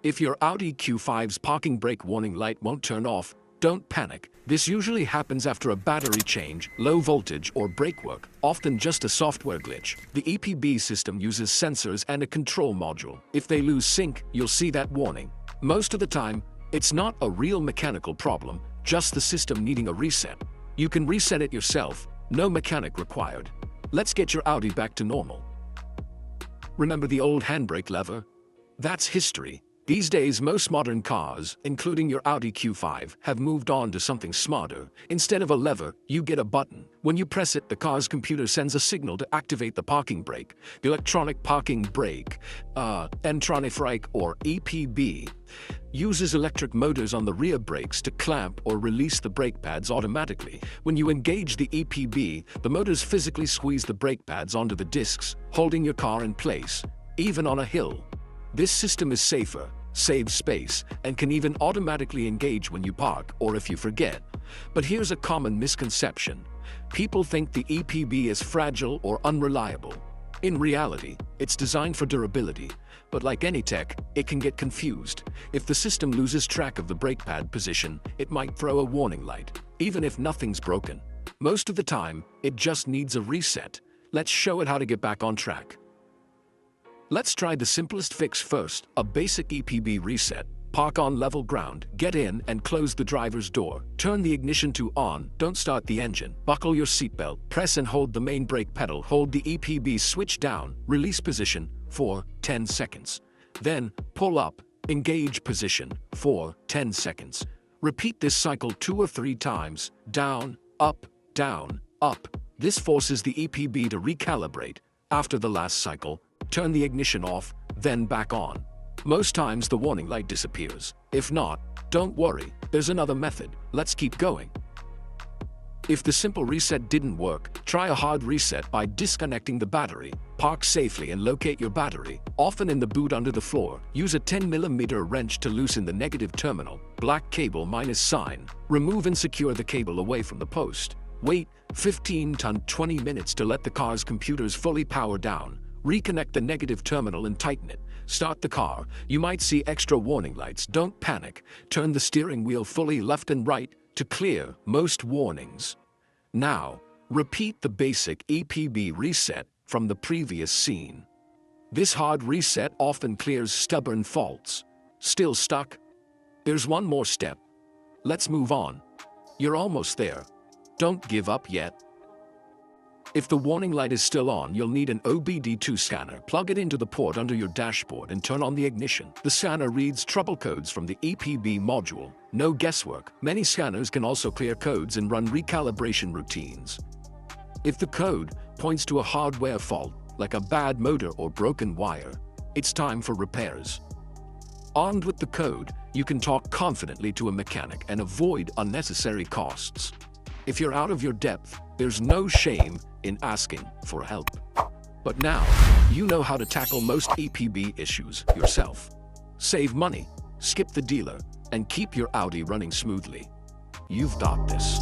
If your Audi Q5's parking brake warning light won't turn off, don't panic. This usually happens after a battery change, low voltage, or brake work, often just a software glitch. The EPB system uses sensors and a control module. If they lose sync, you'll see that warning. Most of the time, it's not a real mechanical problem, just the system needing a reset. You can reset it yourself, no mechanic required. Let's get your Audi back to normal. Remember the old handbrake lever? That's history. These days, most modern cars, including your Audi Q5, have moved on to something smarter. Instead of a lever, you get a button. When you press it, the car's computer sends a signal to activate the parking brake. The electronic parking brake, electronic or EPB, uses electric motors on the rear brakes to clamp or release the brake pads automatically. When you engage the EPB, the motors physically squeeze the brake pads onto the discs, holding your car in place, even on a hill. This system is safer, saves space, and can even automatically engage when you park or if you forget. But here's a common misconception. People think the EPB is fragile or unreliable. In reality, it's designed for durability, but like any tech, it can get confused. If the system loses track of the brake pad position, it might throw a warning light, even if nothing's broken. Most of the time, it just needs a reset. Let's show it how to get back on track. Let's try the simplest fix first, a basic EPB reset. Park on level ground, get in and close the driver's door. Turn the ignition to on, don't start the engine. Buckle your seatbelt, press and hold the main brake pedal. Hold the EPB switch down, release position for 10 seconds. Then pull up, engage position for 10 seconds. Repeat this cycle 2 or 3 times, down, up, down, up. This forces the EPB to recalibrate. After the last cycle, turn the ignition off, then back on. Most times the warning light disappears. If not, don't worry, there's another method. Let's keep going. If the simple reset didn't work, try a hard reset by disconnecting the battery. Park safely and locate your battery, often in the boot under the floor. Use a 10mm wrench to loosen the negative terminal, black cable minus sign. Remove and secure the cable away from the post. Wait 15 to 20 minutes to let the car's computers fully power down. Reconnect the negative terminal and tighten it. Start the car. You might see extra warning lights. Don't panic. Turn the steering wheel fully left and right to clear most warnings. Now, repeat the basic EPB reset from the previous scene. This hard reset often clears stubborn faults. Still stuck? There's one more step. Let's move on. You're almost there. Don't give up yet. If the warning light is still on, you'll need an OBD2 scanner. Plug it into the port under your dashboard and turn on the ignition. The scanner reads trouble codes from the EPB module. No guesswork. Many scanners can also clear codes and run recalibration routines. If the code points to a hardware fault, like a bad motor or broken wire, it's time for repairs. Armed with the code, you can talk confidently to a mechanic and avoid unnecessary costs. If you're out of your depth, there's no shame in asking for help. But now, you know how to tackle most EPB issues yourself. Save money, skip the dealer, and keep your Audi running smoothly. You've got this.